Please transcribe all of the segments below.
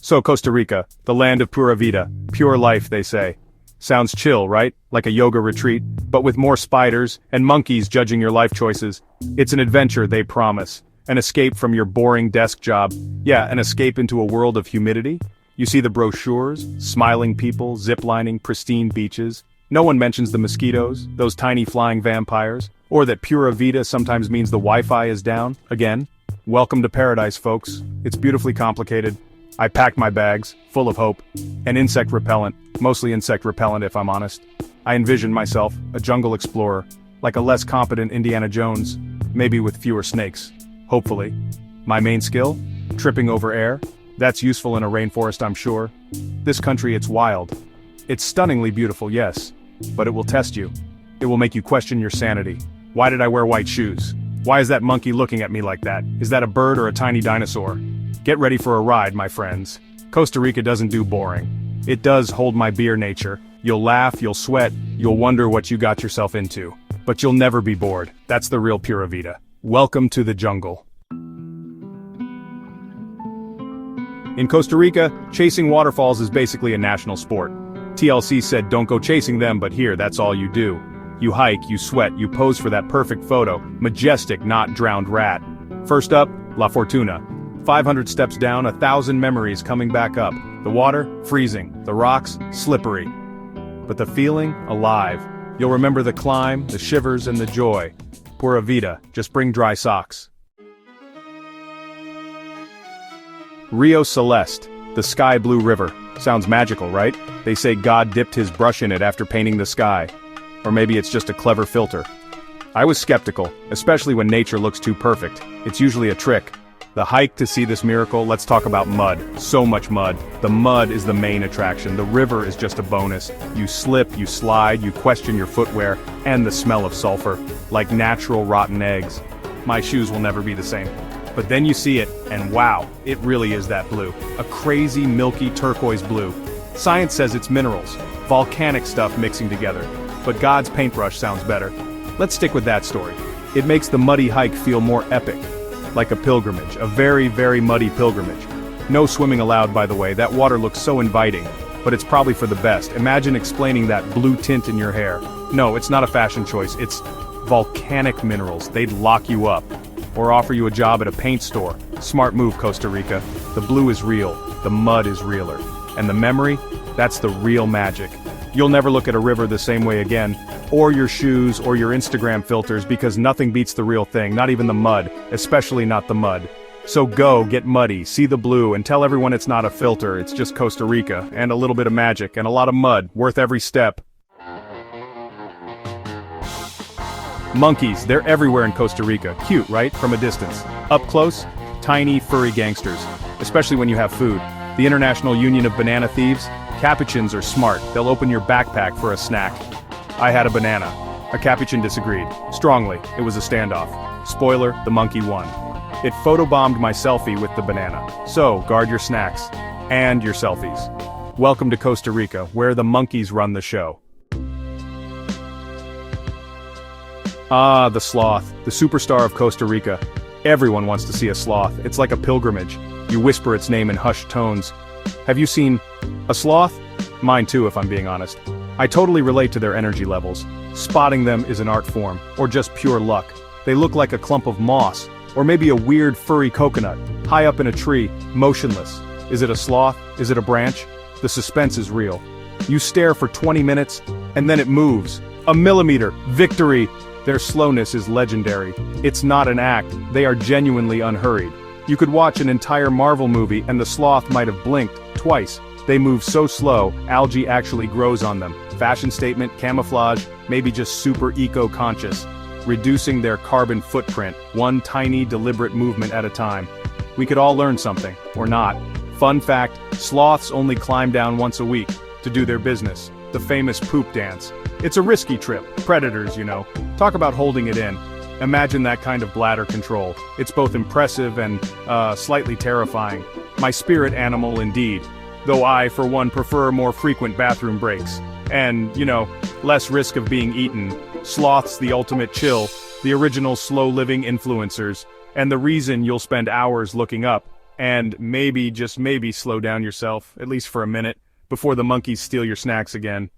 So Costa Rica, the land of pura vida, pure life they say. Sounds chill, right? Like a yoga retreat, but with more spiders and monkeys judging your life choices. It's an adventure, they promise. An escape from your boring desk job. Yeah, an escape into a world of humidity. You see the brochures, smiling people, ziplining, pristine beaches. No one mentions the mosquitoes, those tiny flying vampires, or that pura vida sometimes means the Wi-Fi is down, again. Welcome to paradise, folks. It's beautifully complicated. I packed my bags, full of hope, and insect repellent, mostly insect repellent if I'm honest. I envisioned myself, a jungle explorer, like a less competent Indiana Jones, maybe with fewer snakes, hopefully. My main skill? Tripping over air? That's useful in a rainforest, I'm sure. This country, it's wild. It's stunningly beautiful, yes, but it will test you. It will make you question your sanity. Why did I wear white shoes? Why is that monkey looking at me like that? Is that a bird or a tiny dinosaur? Get ready for a ride, my friends. Costa Rica doesn't do boring. It does hold my beer nature. You'll laugh, you'll sweat, you'll wonder what you got yourself into. But you'll never be bored. That's the real pura vida. Welcome to the jungle. In Costa Rica, chasing waterfalls is basically a national sport. TLC said don't go chasing them, but here, that's all you do. You hike, you sweat, you pose for that perfect photo. Majestic, not drowned rat. First up, La Fortuna. 500 steps down, 1,000 memories coming back up. The water, freezing. The rocks, slippery. But the feeling, alive. You'll remember the climb, the shivers, and the joy. Pura vida, just bring dry socks. Rio Celeste, the sky blue river. Sounds magical, right? They say God dipped his brush in it after painting the sky. Or maybe it's just a clever filter. I was skeptical, especially when nature looks too perfect. It's usually a trick. The hike to see this miracle, let's talk about mud. So much mud. The mud is the main attraction. The river is just a bonus. You slip, you slide, you question your footwear, and the smell of sulfur. Like natural rotten eggs. My shoes will never be the same. But then you see it, and wow, it really is that blue. A crazy, milky turquoise blue. Science says it's minerals, volcanic stuff mixing together. But God's paintbrush sounds better. Let's stick with that story. It makes the muddy hike feel more epic. Like a pilgrimage, a very, very muddy pilgrimage. No swimming allowed, by the way, that water looks so inviting. But it's probably for the best. Imagine explaining that blue tint in your hair. No, it's not a fashion choice, it's volcanic minerals. They'd lock you up. Or offer you a job at a paint store. Smart move, Costa Rica. The blue is real, the mud is realer. And the memory? That's the real magic. You'll never look at a river the same way again, or your shoes, or your Instagram filters, because nothing beats the real thing, not even the mud, especially not the mud. So go, get muddy, see the blue, and tell everyone it's not a filter, it's just Costa Rica, and a little bit of magic, and a lot of mud, worth every step. Monkeys, they're everywhere in Costa Rica. Cute, right? From a distance. Up close, tiny, furry gangsters. Especially when you have food. The International Union of Banana Thieves? Capuchins are smart. They'll open your backpack for a snack. I had a banana. A capuchin disagreed. Strongly. It was a standoff. Spoiler, the monkey won. It photobombed my selfie with the banana. So, guard your snacks. And your selfies. Welcome to Costa Rica, where the monkeys run the show. Ah, the sloth, the superstar of Costa Rica. Everyone wants to see a sloth. It's like a pilgrimage. You whisper its name in hushed tones. Have you seen a sloth? Mine too, if I'm being honest. I totally relate to their energy levels. Spotting them is an art form, or just pure luck. They look like a clump of moss, or maybe a weird furry coconut, high up in a tree, motionless. Is it a sloth? Is it a branch? The suspense is real. You stare for 20 minutes, and then it moves. A millimeter! Victory! Their slowness is legendary. It's not an act, they are genuinely unhurried. You could watch an entire Marvel movie and the sloth might have blinked, twice. They move so slow, algae actually grows on them. Fashion statement, camouflage, maybe just super eco-conscious. Reducing their carbon footprint, one tiny, deliberate movement at a time. We could all learn something, or not. Fun fact, sloths only climb down once a week, to do their business. The famous poop dance. It's a risky trip, predators, you know. Talk about holding it in. Imagine that kind of bladder control. It's both impressive and, slightly terrifying. My spirit animal indeed. Though I, for one, prefer more frequent bathroom breaks. And, you know, less risk of being eaten. Sloths the ultimate chill, the original slow-living influencers, and the reason you'll spend hours looking up. And maybe, just maybe, slow down yourself, at least for a minute, before the monkeys steal your snacks again.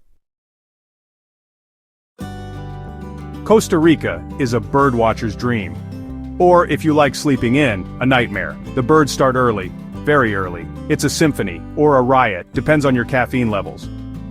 Costa Rica is a birdwatcher's dream. Or, if you like sleeping in, a nightmare. The birds start early, very early. It's a symphony, or a riot, depends on your caffeine levels.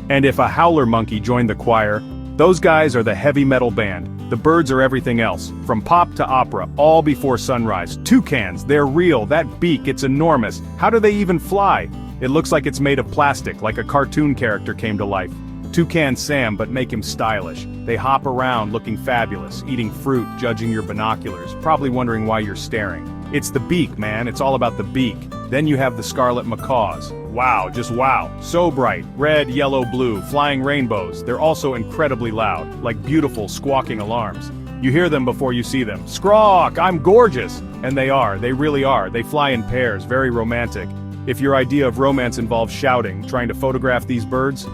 And if a howler monkey joined the choir, those guys are the heavy metal band. The birds are everything else, from pop to opera, all before sunrise. Toucans, they're real, that beak, it's enormous. How do they even fly? It looks like it's made of plastic, like a cartoon character came to life. Toucan Sam, but make him stylish. They hop around looking fabulous, eating fruit, judging your binoculars, probably wondering why you're staring. It's the beak, man, it's all about the beak. Then you have the scarlet macaws. Wow, just wow. So bright, red, yellow, blue, flying rainbows. They're also incredibly loud, like beautiful squawking alarms. You hear them before you see them. Squawk, I'm gorgeous! And they are, they really are. They fly in pairs, very romantic. If your idea of romance involves shouting, trying to photograph these birds,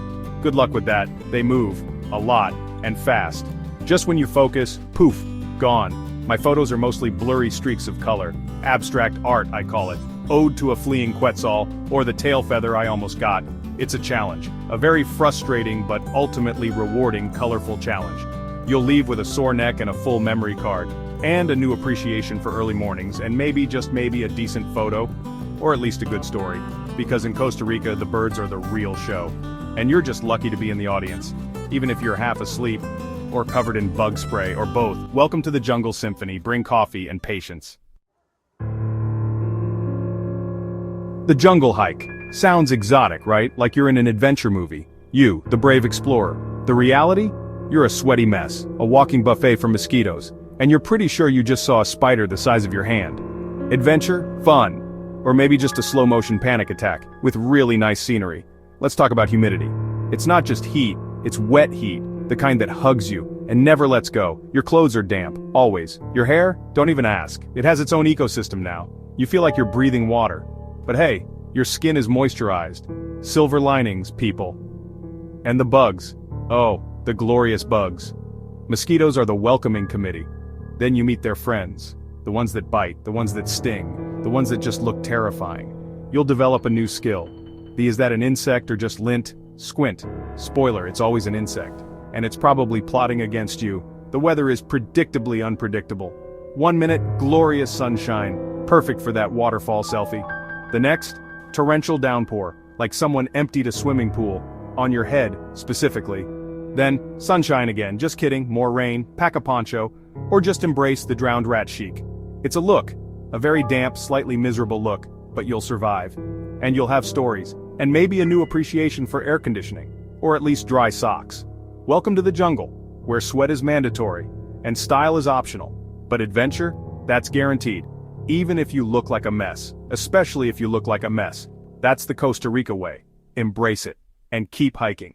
good luck with that. They move, a lot, and fast. Just when you focus, poof, gone. My photos are mostly blurry streaks of color. Abstract art, I call it. Ode to a fleeing Quetzal, or the tail feather I almost got. It's a challenge. A very frustrating but ultimately rewarding colorful challenge. You'll leave with a sore neck and a full memory card. And a new appreciation for early mornings, and maybe, just maybe, a decent photo. Or at least a good story. Because in Costa Rica, the birds are the real show. And you're just lucky to be in the audience. Even if you're half asleep, or covered in bug spray, or both. Welcome to the Jungle Symphony. Bring coffee and patience. The jungle hike. Sounds exotic, right? Like you're in an adventure movie. You, the brave explorer. The reality? You're a sweaty mess, a walking buffet for mosquitoes, and you're pretty sure you just saw a spider the size of your hand. Adventure? Fun. Or maybe just a slow-motion panic attack, with really nice scenery. Let's talk about humidity. It's not just heat, it's wet heat, the kind that hugs you, and never lets go. Your clothes are damp, always. Your hair? Don't even ask. It has its own ecosystem now. You feel like you're breathing water. But hey, your skin is moisturized. Silver linings, people. And the bugs. Oh, the glorious bugs. Mosquitoes are the welcoming committee. Then you meet their friends. The ones that bite, the ones that sting, the ones that just look terrifying. You'll develop a new skill. Is that an insect or just lint? Squint. Spoiler, it's always an insect. And it's probably plotting against you. The weather is predictably unpredictable. 1 minute, glorious sunshine, perfect for that waterfall selfie. The next, torrential downpour, like someone emptied a swimming pool, on your head, specifically. Then, sunshine again, just kidding, more rain, pack a poncho, or just embrace the drowned rat chic. It's a look, a very damp, slightly miserable look, but you'll survive. And you'll have stories, and maybe a new appreciation for air conditioning, or at least dry socks. Welcome to the jungle, where sweat is mandatory, and style is optional. But adventure? That's guaranteed. Even if you look like a mess, especially if you look like a mess. That's the Costa Rica way. Embrace it, and keep hiking.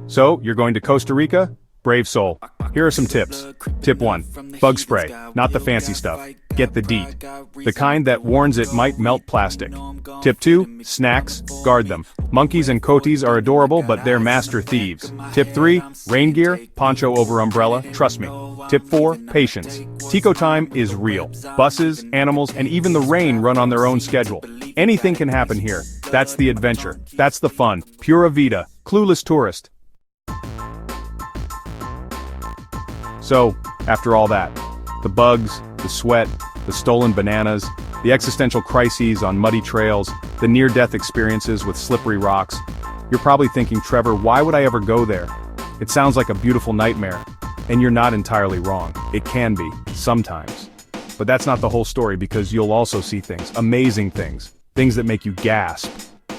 So, you're going to Costa Rica? Brave soul. Here are some tips. Tip 1. Bug spray, not the fancy stuff. Get the DEET. The kind that warns it might melt plastic. Tip 2. Snacks, guard them. Monkeys and coatis are adorable, but they're master thieves. Tip 3. Rain gear, poncho over umbrella, trust me. Tip 4. Patience. Tico time is real. Buses, animals, and even the rain run on their own schedule. Anything can happen here. That's the adventure. That's the fun. Pura vida. Clueless tourist. So, after all that, the bugs, the sweat, the stolen bananas, the existential crises on muddy trails, the near-death experiences with slippery rocks, you're probably thinking, Trevor, why would I ever go there? It sounds like a beautiful nightmare. And you're not entirely wrong. It can be, sometimes. But that's not the whole story, because you'll also see things, amazing things that make you gasp.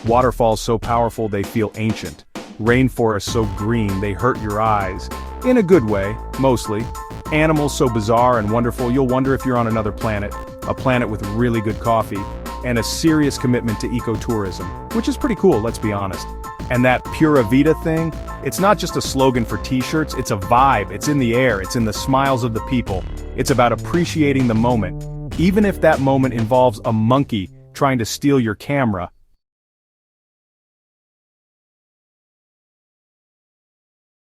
Waterfalls so powerful they feel ancient. Rainforests so green they hurt your eyes. In a good way, mostly. Animals so bizarre and wonderful you'll wonder if you're on another planet. A planet with really good coffee. And a serious commitment to ecotourism. Which is pretty cool, let's be honest. And that Pura Vida thing, it's not just a slogan for t-shirts, it's a vibe, it's in the air, it's in the smiles of the people. It's about appreciating the moment. Even if that moment involves a monkey trying to steal your camera,